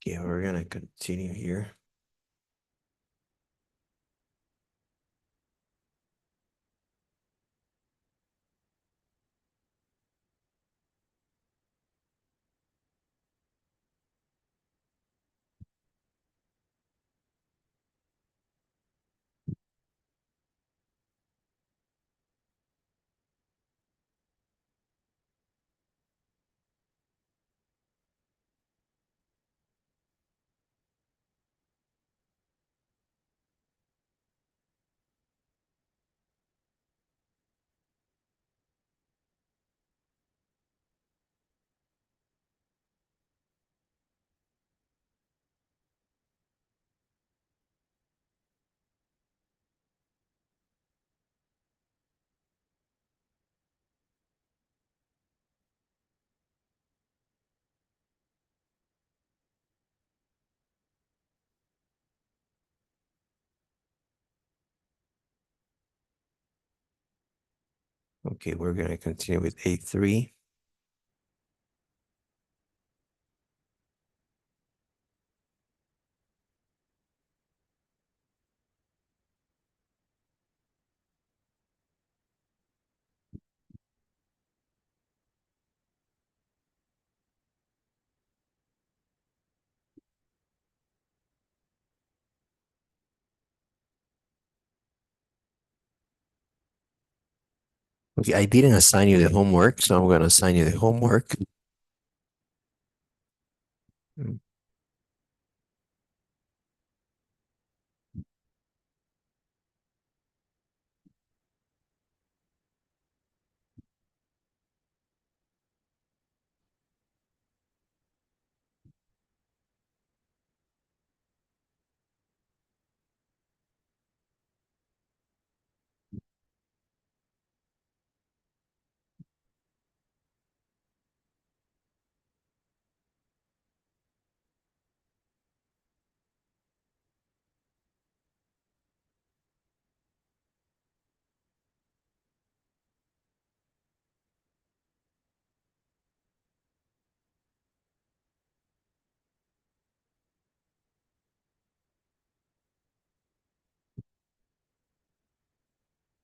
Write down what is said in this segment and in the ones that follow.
Okay, we're gonna continue here. Okay, we're gonna continue with A3. Okay, I didn't assign you the homework, so I'm gonna assign you the homework. Mm,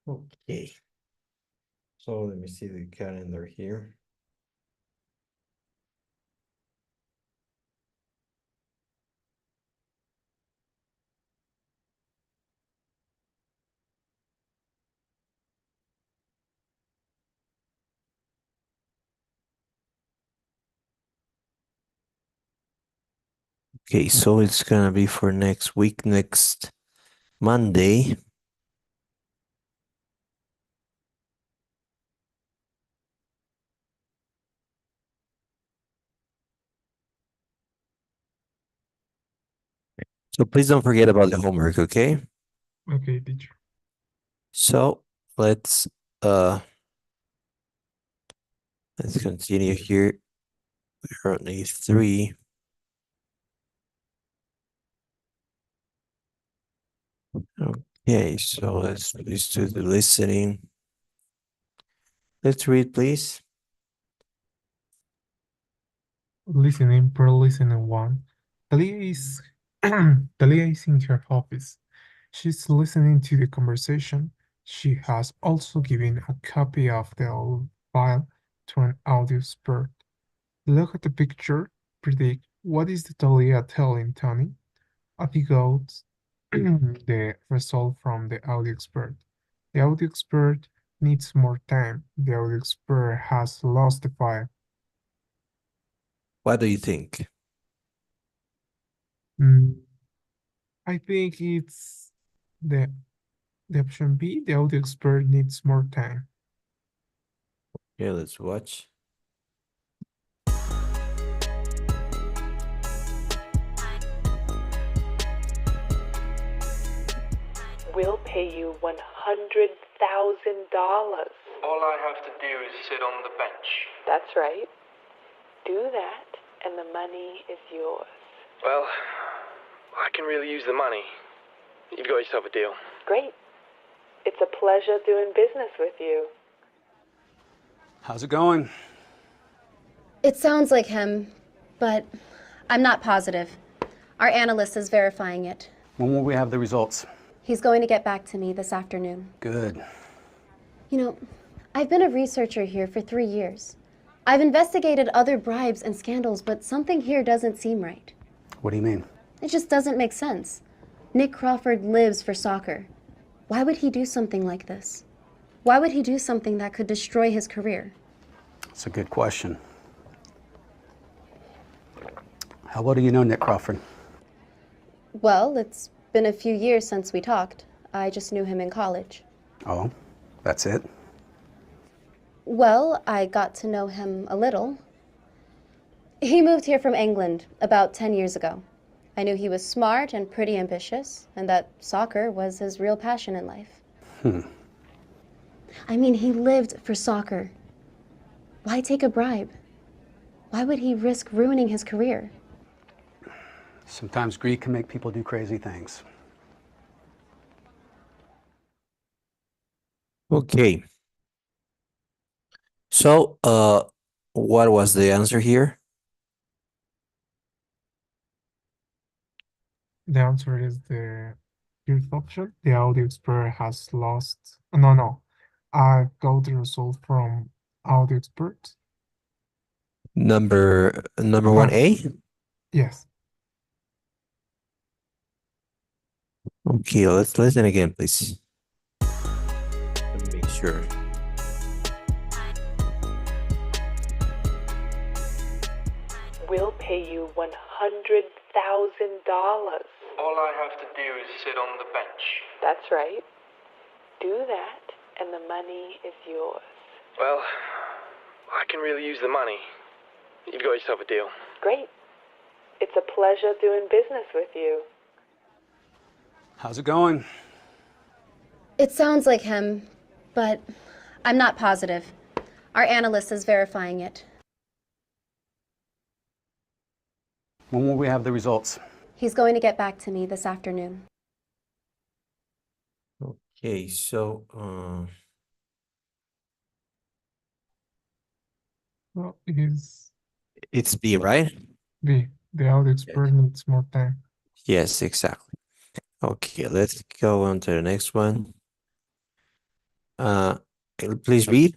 Okay, so let me see the calendar here. Okay, so it's gonna be for next week, next Monday. So please don't forget about the homework, okay? Okay, teacher. So let's uh let's continue here. We're on A3. Okay, so let's do the listening. Let's read, please. Listening per listening one. Talia is Talia is in her office. She's listening to the conversation. She has also given a copy of the file to an audio expert. Look at the picture, predict what is the Talia telling Tony. Ati goes the result from the audio expert. The audio expert needs more time. The audio expert has lost the file. What do you think? Mm, I think it's the the option B. The audio expert needs more time. Yeah, let's watch. We'll pay you $100,000. All I have to do is sit on the bench. That's right. Do that, and the money is yours. Well, I can really use the money. You've got yourself a deal. Great. It's a pleasure doing business with you. How's it going? It sounds like him, but I'm not positive. Our analyst is verifying it. When will we have the results? He's going to get back to me this afternoon. Good. You know, I've been a researcher here for 3 years. I've investigated other bribes and scandals, but something here doesn't seem right. What do you mean? It just doesn't make sense. Nick Crawford lives for soccer. Why would he do something like this? Why would he do something that could destroy his career? That's a good question. How well do you know Nick Crawford? Well, it's been a few years since we talked. I just knew him in college. Oh, that's it? Well, I got to know him a little. He moved here from England about 10 years ago. I knew he was smart and pretty ambitious, and that soccer was his real passion in life. I mean, he lived for soccer. Why take a bribe? Why would he risk ruining his career? Sometimes greed can make people do crazy things. Okay. So, what was the answer here? The answer is the fifth option. The audio expert has lost. No. I got the result from audio expert. Number 1A? Yes. Okay, let's listen again, please. Let me make sure. We'll pay you $100,000. All I have to do is sit on the bench. That's right. Do that, and the money is yours. Well, I can really use the money. You've got yourself a deal. Great. It's a pleasure doing business with you. How's it going? It sounds like him, but I'm not positive. Our analyst is verifying it. When will we have the results? He's going to get back to me this afternoon. Okay, so, Well, it is it's B, right? B. The audio expert needs more time. Yes, exactly. Okay, let's go on to the next one. Please read.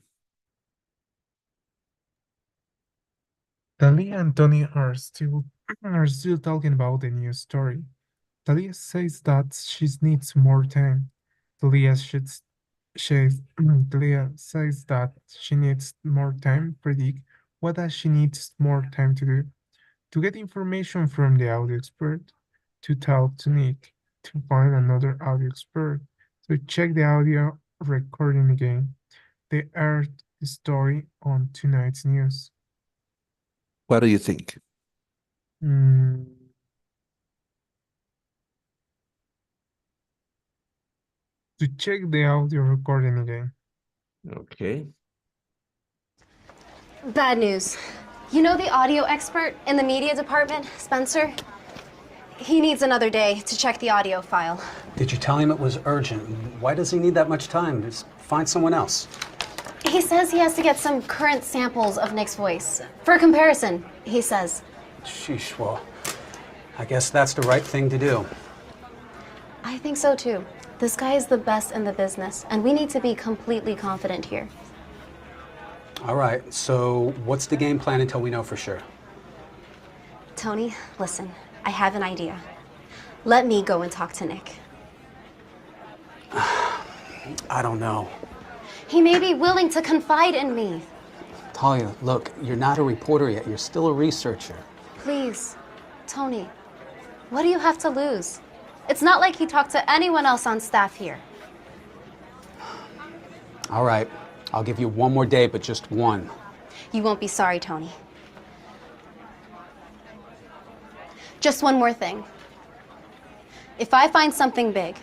Talia and Tony are still talking about the new story. Talia says that she needs more time. Talia says that she needs more time. Predict what does she needs more time to do? To get information from the audio expert, to talk to Nick, to find another audio expert, to check the audio recording again. They aired the story on tonight's news. What do you think? Mm, to check the audio recording again. Okay. Bad news. You know the audio expert in the media department, Spencer? He needs another day to check the audio file. Did you tell him it was urgent? Why does he need that much time? Just find someone else. He says he has to get some current samples of Nick's voice. For comparison, he says. Sheesh, well, I guess that's the right thing to do. I think so too. This guy is the best in the business, and we need to be completely confident here. All right, so what's the game plan until we know for sure? Tony, listen, I have an idea. Let me go and talk to Nick. I don't know. He may be willing to confide in me. Talia, look, you're not a reporter yet. You're still a researcher. Please, Tony, what do you have to lose? It's not like he talked to anyone else on staff here. All right, I'll give you one more day, but just one. You won't be sorry, Tony. Just one more thing. If I find something big,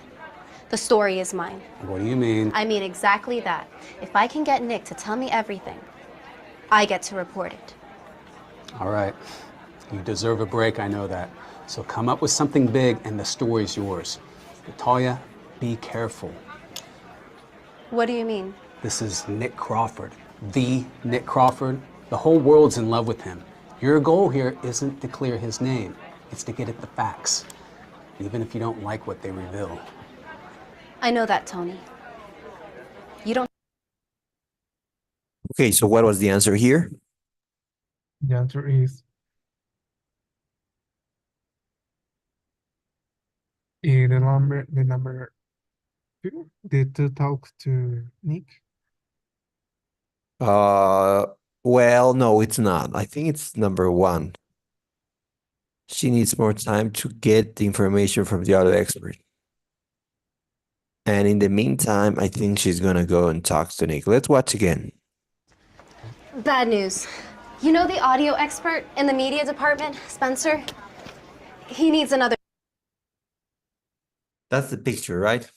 the story is mine. What do you mean? I mean exactly that. If I can get Nick to tell me everything, I get to report it. All right, you deserve a break, I know that. So come up with something big and the story's yours. But Talia, be careful. What do you mean? This is Nick Crawford, the Nick Crawford. The whole world's in love with him. Your goal here isn't to clear his name. It's to get at the facts, even if you don't like what they reveal. I know that, Tony. You don't Okay, so what was the answer here? The answer is the number two. The two talk to Nick. Well, no, it's not. I think it's number one. She needs more time to get the information from the other expert. And in the meantime, I think she's gonna go and talk to Nick. Let's watch again. Bad news. You know the audio expert in the media department, Spencer? He needs another That's the picture, right?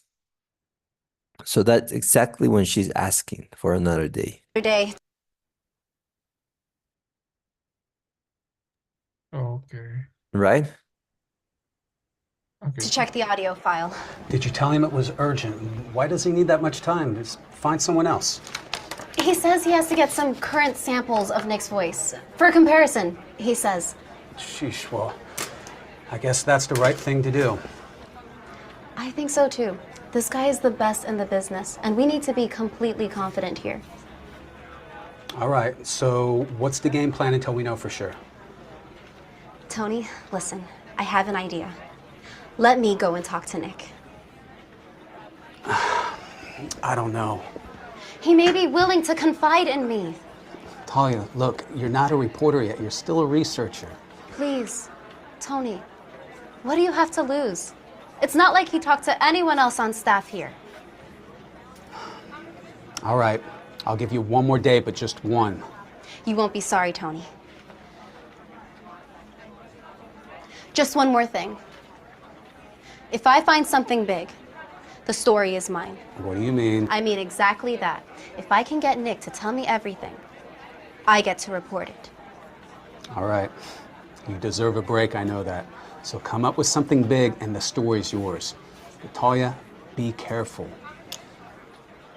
So that's exactly when she's asking for another day, day. Okay. right? Okay. To check the audio file. Did you tell him it was urgent? Why does he need that much time? Just find someone else. He says he has to get some current samples of Nick's voice. For comparison, he says. Sheesh, well, I guess that's the right thing to do. I think so too. This guy is the best in the business, and we need to be completely confident here. All right, so what's the game plan until we know for sure? Tony, listen, I have an idea. Let me go and talk to Nick. I don't know. He may be willing to confide in me. Talia, look, you're not a reporter yet. You're still a researcher. Please, Tony, what do you have to lose? It's not like he talked to anyone else on staff here. All right, I'll give you one more day, but just one. You won't be sorry, Tony. Just one more thing. If I find something big, the story is mine. What do you mean? I mean exactly that. If I can get Nick to tell me everything, I get to report it. All right, you deserve a break, I know that. So come up with something big and the story's yours. But Talia, be careful.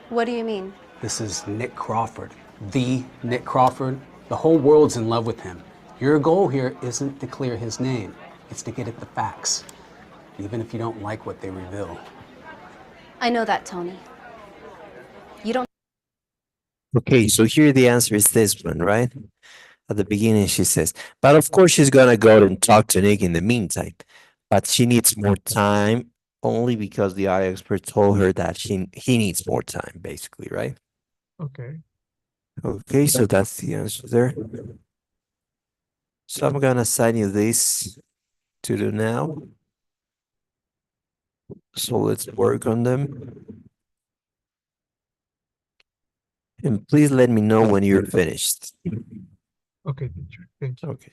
What do you mean? This is Nick Crawford, the Nick Crawford. The whole world's in love with him. Your goal here isn't to clear his name. It's to get at the facts, even if you don't like what they reveal. I know that, Tony. You don't Okay, so here the answer is this one, right? At the beginning, she says, but of course she's gonna go and talk to Nick in the meantime, but she needs more time only because the eye expert told her that he needs more time, basically, right? Okay. Okay, so that's the answer there. So I'm gonna assign you this to do now. So let's work on them. And please let me know when you're finished. Okay, teacher. Thank you. Okay.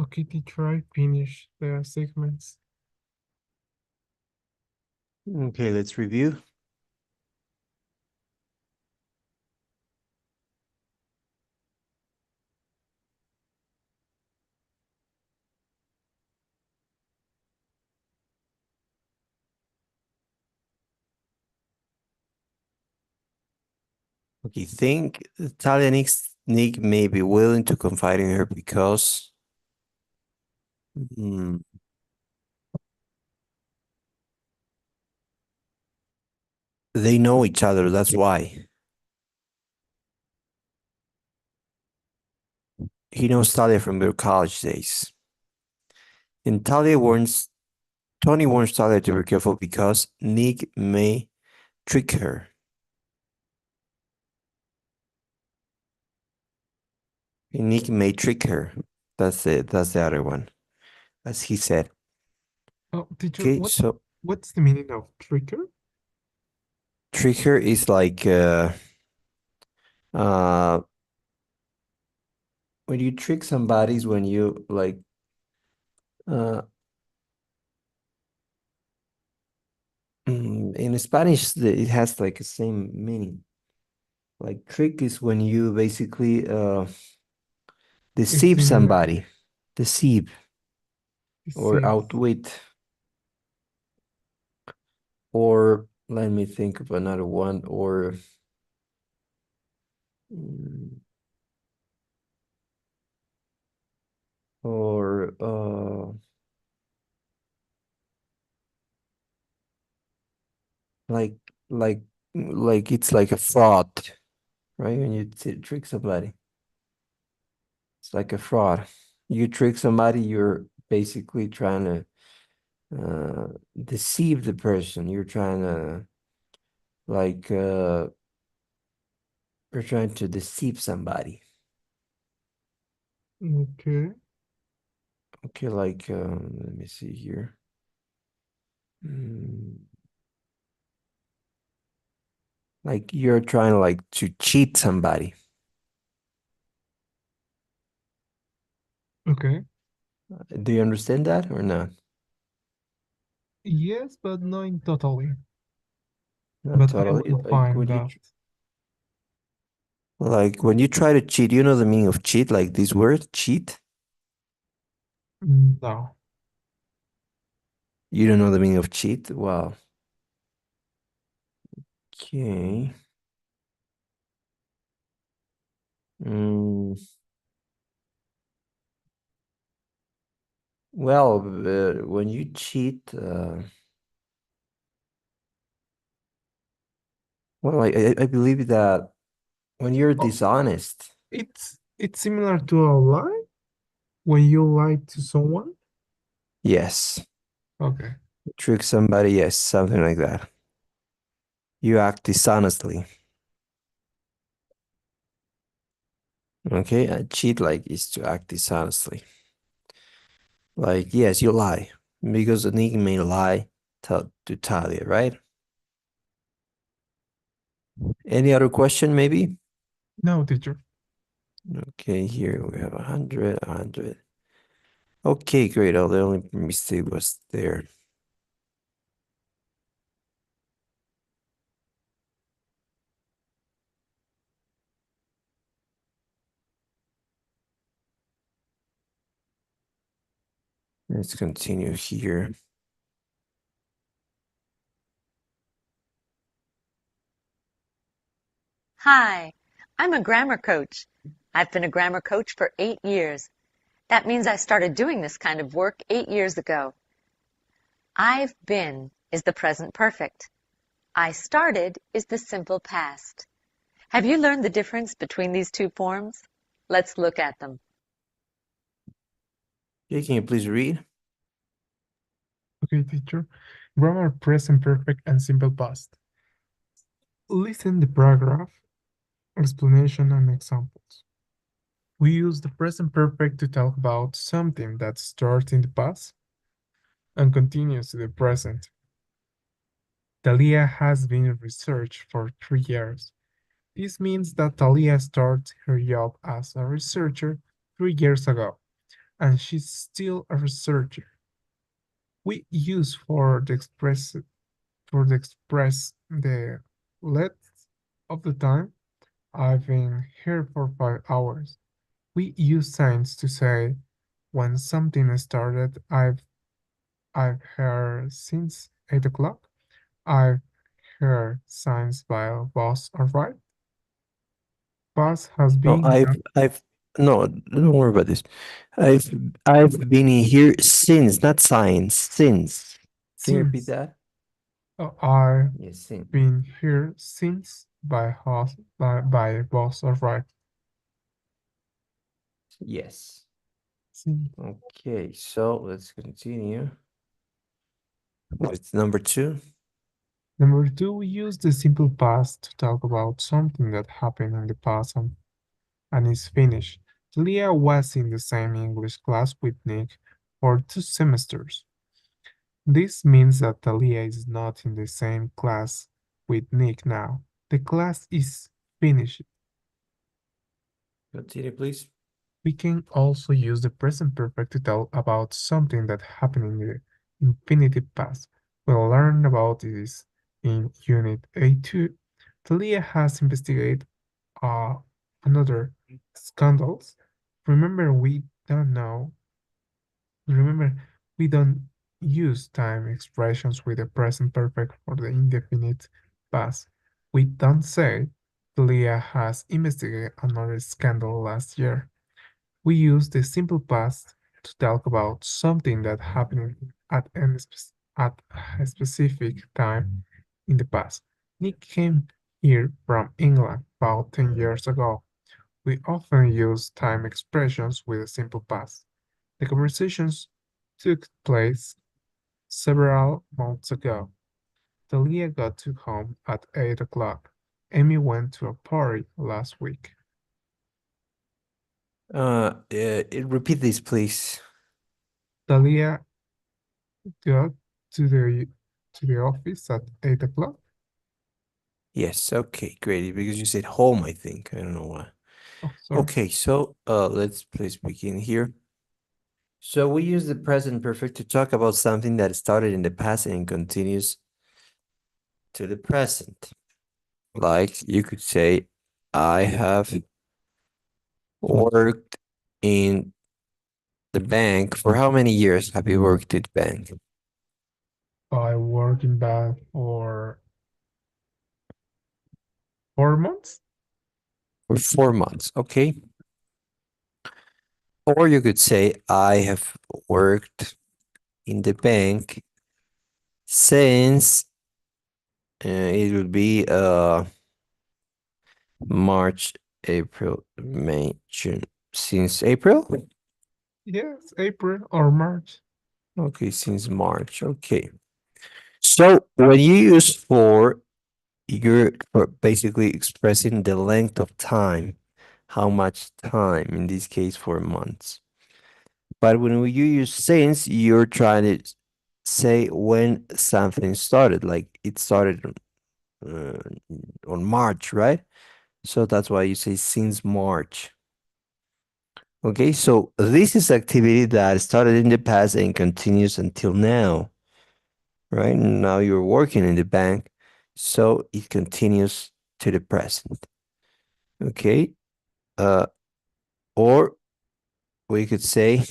Okay, teacher, I finished the segments. Okay, let's review. Okay, think Talia Nick may be willing to confide in her because they know each other, that's why. He knows Talia from their college days. And Tony warns Talia to be careful because Nick may trick her. Nick may trick her. That's the other one, as he said. Oh, teacher, Okay, so what's the meaning of trigger? trick her is like uh when you trick somebody is when you like uh in Spanish it has like the same meaning. Like trick is when you basically It's deceive similar. somebody, deceive or Deceive. outwit. Or let me think of another one, or or like like like it's like a fraud, right? When you trick somebody, it's like a fraud. You trick somebody, you're basically trying to deceive the person. You're trying to like you're trying to deceive somebody. Okay. Okay, like let me see here. Like you're trying like to cheat somebody. Okay. Do you understand that or not? Yes, but not in totally. Not But I totally. will find that. Like when you try to cheat, you know the meaning of cheat, like this word, cheat? No. You don't know the meaning of cheat? Wow. Okay. Mm. Well, when you cheat, well, I believe that when you're dishonest, It's similar to a lie when you lie to someone. yes, Okay. trick somebody, yes, something like that. You act dishonestly. Okay, cheat like is to act dishonestly. Like, yes, you lie because Nick may lie to Talia, right? Any other question, maybe? No, teacher. Okay, here we have 100, 100. Okay, great. Oh, the only mistake was there. Let's continue here. Hi, I'm a grammar coach. I've been a grammar coach for 8 years. That means I started doing this kind of work 8 years ago. I've been is the present perfect. I started is the simple past. Have you learned the difference between these two forms? Let's look at them. Okay, can you please read? Okay, teacher. Grammar present perfect and simple past. Listen the paragraph, explanation and examples. We use the present perfect to talk about something that starts in the past and continues to the present. Talia has been in research for 3 years. This means that Talia started her job as a researcher 3 years ago, and she's still a researcher. We use for the express the length of the time. I've been here for 5 hours. We use signs to say when something started. I've heard since 8 o'clock. I've heard signs by a bus arrived. Bus has No, been I've no, don't worry about this. I've I've been here since, not since, since. Can you repeat since. that? I've Yes, since. been here since by bus arrived. Yes. Since. Okay, so let's continue with number 2. Number 2, we use the simple past to talk about something that happened in the past and is finished. Leah was in the same English class with Nick for 2 semesters. This means that Talia is not in the same class with Nick now. The class is finished. Continue, please. We can also use the present perfect to tell about something that happened in the infinitive past. We'll learn about this in Unit A2. Talia has investigated uh, another scandals. Remember, we don't know. Remember, we don't use time expressions with the present perfect for the indefinite past. We don't say Talia has investigated another scandal last year. We use the simple past to talk about something that happened at a specific time in the past. Nick came here from England about 10 years ago. We often use time expressions with a simple past. The conversations took place several months ago. Talia got to home at 8 o'clock. Amy went to a party last week. Repeat this, please. Talia got to the office at 8 o'clock. Yes, okay, great. Because you said home, I think. I don't know why. Oh, sorry. Okay, so let's please begin here. So we use the present perfect to talk about something that started in the past and continues to the present. Like you could say, I have worked in the bank. For how many years have you worked at bank? I worked in bank for 4 months. For 4 months, okay. Or you could say, I have worked in the bank since it would be March, April, May, June. Since April? Yes, April or March. Okay, since March. Okay. So when you use for, you're basically expressing the length of time, how much time, in this case, 4 months. But when you use since, you're trying to say when something started, like it started on March, right? So that's why you say since March. Okay, so this is activity that started in the past and continues until now, right? Now you're working in the bank, so it continues to the present. Okay, or we could say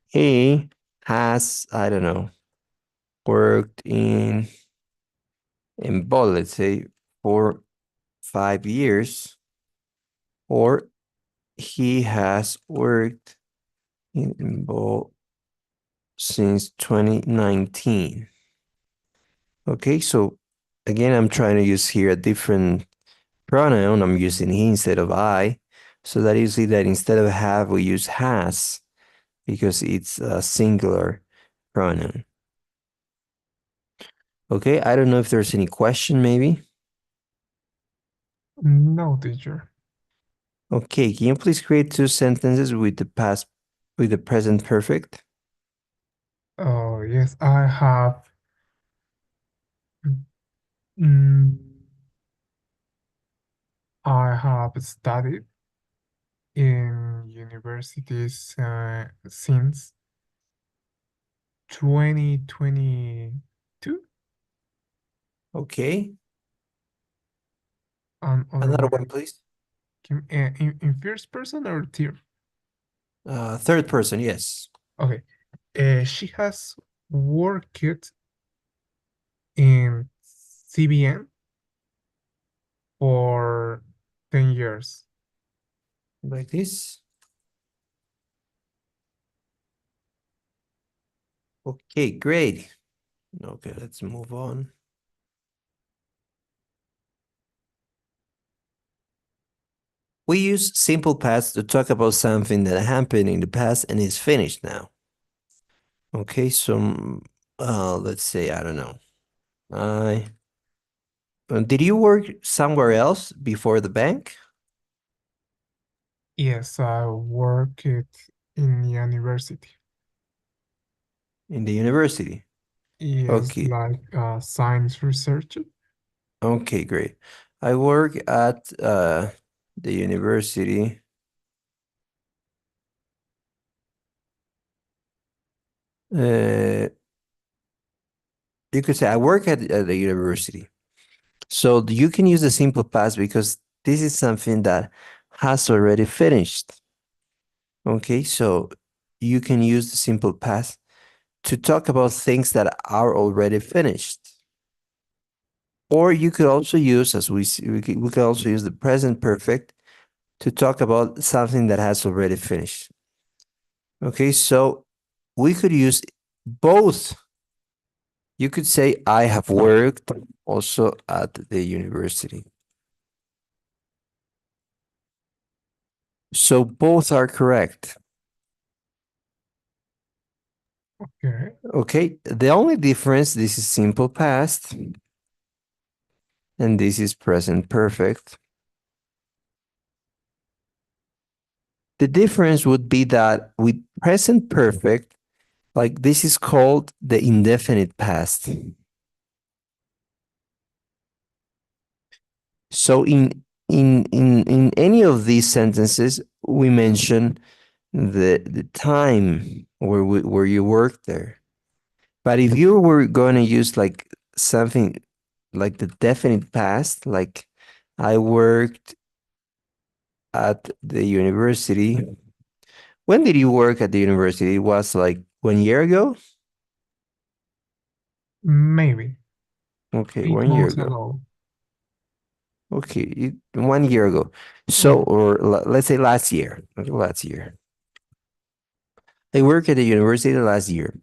he has, I don't know, worked in Ball, let's say, for 5 years, or he has worked in Ball since 2019. Okay, so again, I'm trying to use here a different pronoun. I'm using he instead of I, so that you see that instead of have, we use has because it's a singular pronoun. Okay, I don't know if there's any question, maybe. No, teacher. Okay, can you please create 2 sentences with the present perfect? Oh, yes, I have. Mm, I have studied in universities since 2022. Okay, Other another one, one, please. in first person or third? Third person, yes. Okay. She has worked in CBN for 10 years. Like this. Okay, great. Okay, let's move on. We use simple past to talk about something that happened in the past and is finished now. Okay, so let's say, I don't know. Did you work somewhere else before the bank? Yes, I worked in university. In the university? Yes, Okay, like science researcher. okay, great. I work at the university. You could say I work at the university. So you can use the simple past because this is something that has already finished. Okay, so you can use the simple past to talk about things that are already finished. Or you could also use, as we see, we could also use the present perfect to talk about something that has already finished. Okay, so we could use both. You could say, I have worked also at the university. So both are correct. Okay. Okay, the only difference, this is simple past, and this is present perfect. The difference would be that with present perfect, like this is called the indefinite past. So in any of these sentences, we mention the time where you worked there. But if you were going to use like something like the definite past, like I worked at the university. When did you work at the university? It was like 1 year ago? Maybe Okay, 8 months 1 year ago. ago. Okay, 1 year ago. So, or let's say last year. Okay, last year. I worked at the university last year.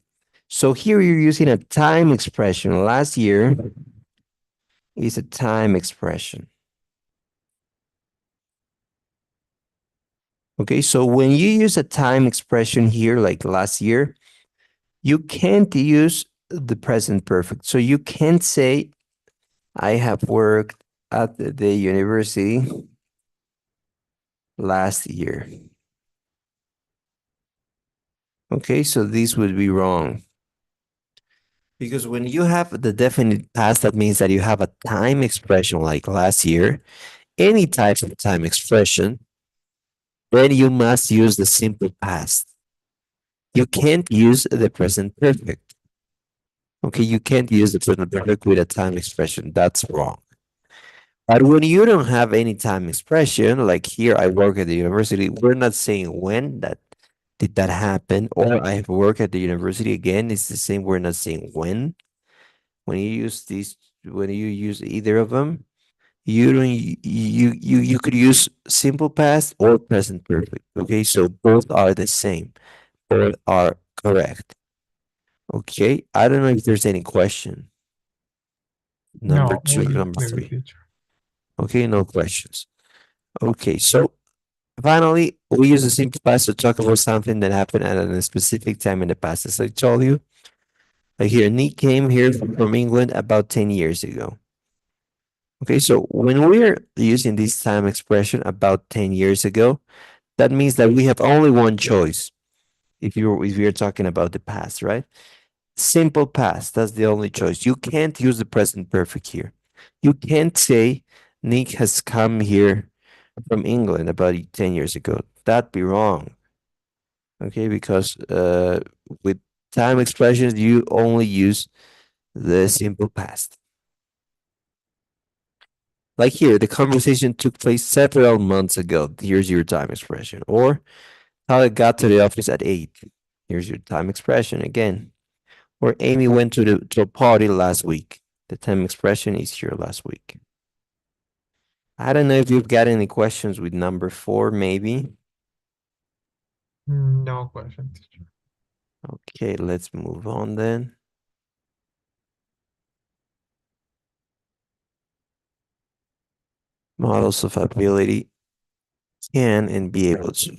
So here you're using a time expression. Last year is a time expression. Okay, so when you use a time expression here, like last year, you can't use the present perfect. So you can't say, I have worked at the university last year. Okay, so this would be wrong. Because when you have the definite past, that means that you have a time expression like last year, any type of time expression, then you must use the simple past. You can't use the present perfect. Okay, you can't use the present perfect with a time expression. That's wrong. But when you don't have any time expression, like here, I work at the university, we're not saying when that did that happen, or I have worked at the university again. It's the same. We're not saying when. When you use these, when you use either of them, you don't you could use simple past or present perfect. Okay, so both are the same. Both are correct. Okay, I don't know if there's any question. Number No, two, all is number clear, three. teacher. Okay, no questions. Okay, so finally, we use the simple past to talk about something that happened at a specific time in the past. As I told you, like here, Nick came here from England about 10 years ago. Okay, so when we're using this time expression about 10 years ago, that means that we have only one choice if you're talking about the past, right? Simple past, that's the only choice. You can't use the present perfect here. You can't say Nick has come here from England about 10 years ago. that be wrong. Okay, because with time expressions, you only use the simple past. Like here, the conversation took place several months ago. Here's your time expression. Or Tyler got to the office at 8. Here's your time expression again. Or Amy went to a party last week. The time expression is here last week. I don't know if you've got any questions with number 4, maybe. No question, teacher. Okay, let's move on then. Models of ability, can and be able to.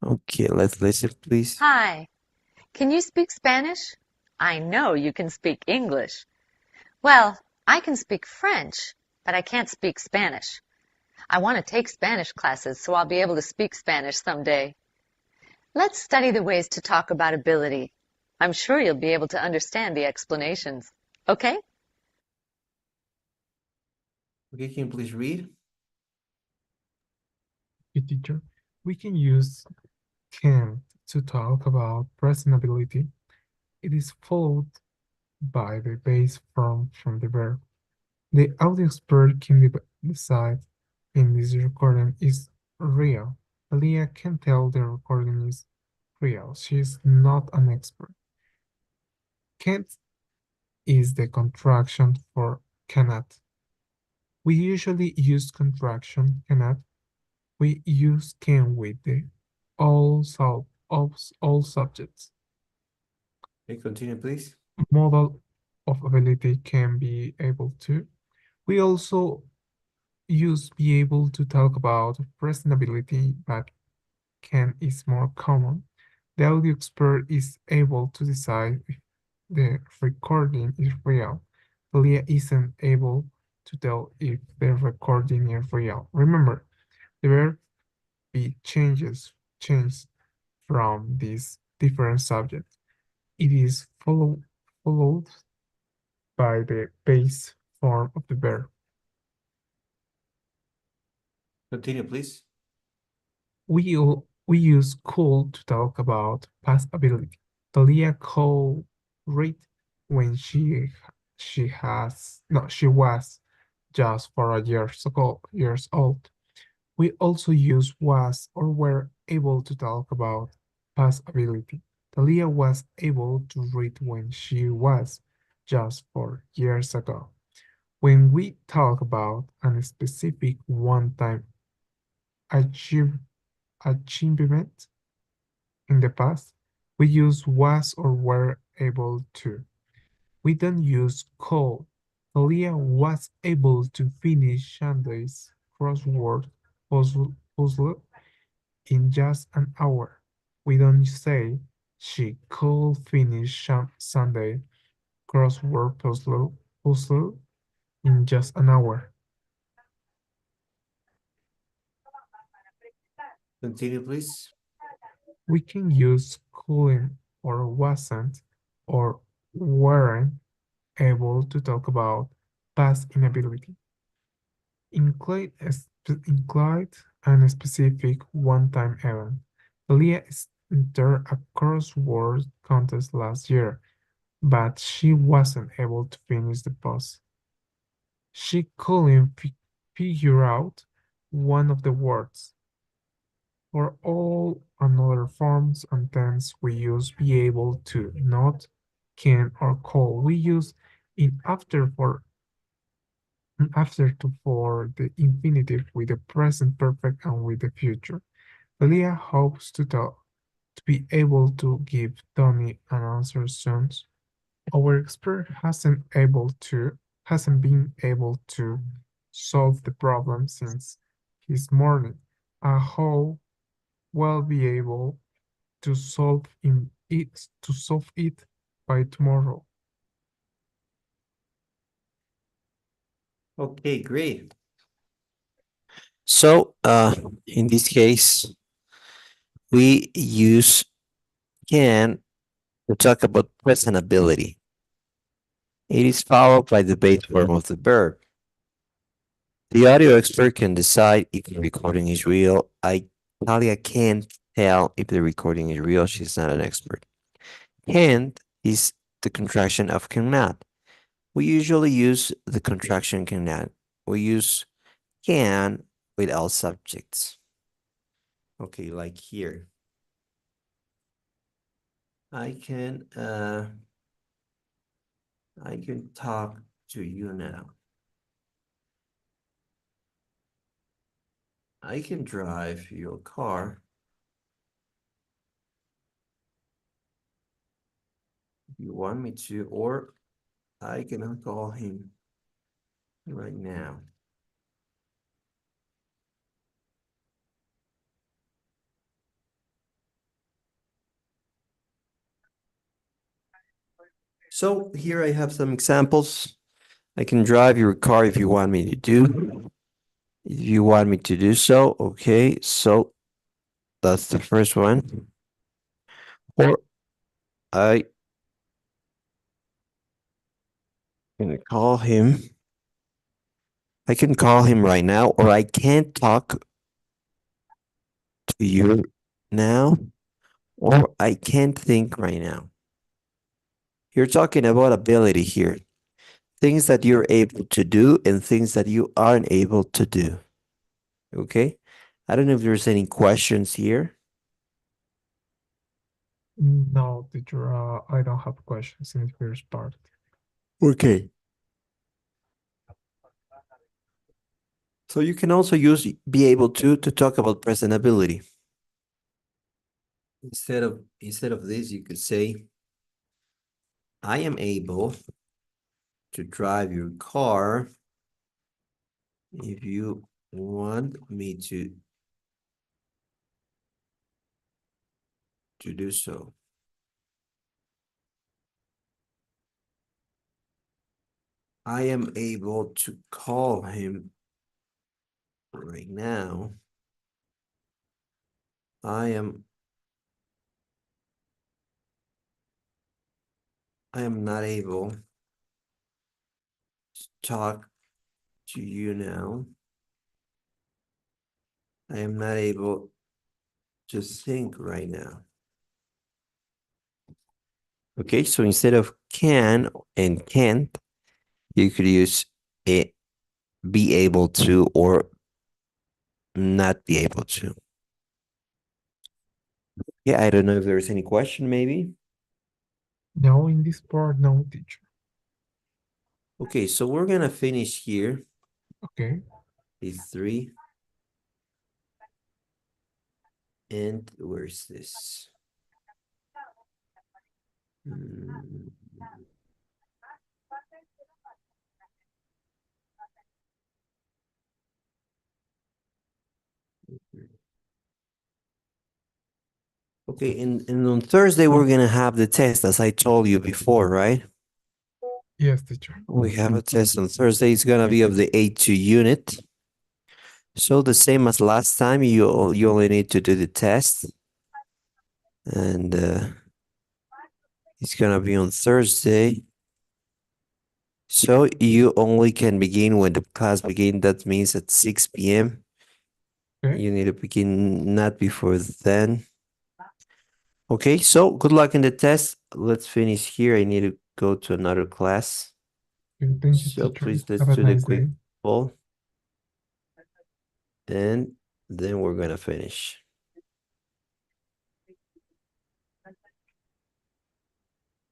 Okay, let's listen, please. Hi. Can you speak Spanish? I know you can speak English. Well, I can speak French, but I can't speak Spanish. I want to take Spanish classes so I'll be able to speak Spanish someday. Let's study the ways to talk about ability. I'm sure you'll be able to understand the explanations. Okay? Okay, can you please read? Okay, teacher. We can use can to talk about present ability. It is followed by the base form from the verb. The audio expert can decide in this recording is real. Leah can tell the recording is real. She is not an expert. Can't is the contraction for cannot. We usually use contraction cannot. We use can with the all subjects. Okay, continue, please. Model of ability can be able to. We also use be able to talk about present ability, but can is more common. The audio expert is able to decide if the recording is real. Leah isn't able to tell if the recording is real. Remember, the verb be changes from these different subjects. It is followed by the base form of the verb. Continue, please. We use could to talk about past ability. Talia could read when she was just 4 years old. We also use was or were able to talk about past ability. Talia was able to read when she was just 4 years ago. When we talk about a specific one-time achievement in the past, we use was or were able to. We don't use could. Talia was able to finish Sunday's crossword puzzle in just an hour. We don't say she could finish Sunday crossword puzzle in just an hour. Continue, please. We can use couldn't or wasn't or weren't able to talk about past inability. Include a specific one-time event. Leah entered a crossword contest last year, but she wasn't able to finish the puzzle. She couldn't figure out one of the words. For all another forms and tense, we use be able to, not, can, or call. We use in after for the infinitive with the present perfect and with the future. Leah hopes to be able to give Tony an answer soon. Our expert hasn't been able to solve the problem since his morning. I hope we'll be able to solve it by tomorrow. Okay, great. So, in this case, we use can to talk about present ability. It is followed by the base form of the verb. The audio expert can decide if the recording is real. I Talia can't tell if the recording is real. She's not an expert. Can't is the contraction of cannot. We usually use the contraction cannot. We use can with all subjects. Okay, like here. I can talk to you now. I can drive your car. If you want me to, or I can call him right now. So here I have some examples. I can drive your car if you want me to do. If you want me to do so, okay. So that's the first one. Or I can call him. I can call him right now, or I can't talk to you now, or I can't think right now. You're talking about ability here. Things that you're able to do and things that you aren't able to do. Okay? I don't know if there's any questions here. No, teacher, I don't have questions in the first part. Okay. So you can also use be able to talk about presentability. Instead of this, you could say, I am able to drive your car if you want me to do so. I am able to call him right now. I am not able to talk to you now. I am not able to think right now. Okay, so instead of can and can't, you could use it, be able to, or not be able to. Yeah, I don't know if there's any question, maybe. No, in this part, no, teacher. Okay, so we're gonna finish here. Okay. Is 3. And where's this? Hmm. Okay, and on Thursday we're gonna have the test, as I told you before, right? Yes, teacher. We have a test on Thursday. It's gonna be of the A2 unit. So the same as last time, you only need to do the test, and it's gonna be on Thursday. So you only can begin when the class begin. That means at 6 p.m. Okay. You need to begin not before then. Okay, so good luck in the test. Let's finish here. I need to go to another class. Okay, thank you, So teacher. please, let's Have a do the nice quick day. poll. And then we're gonna finish.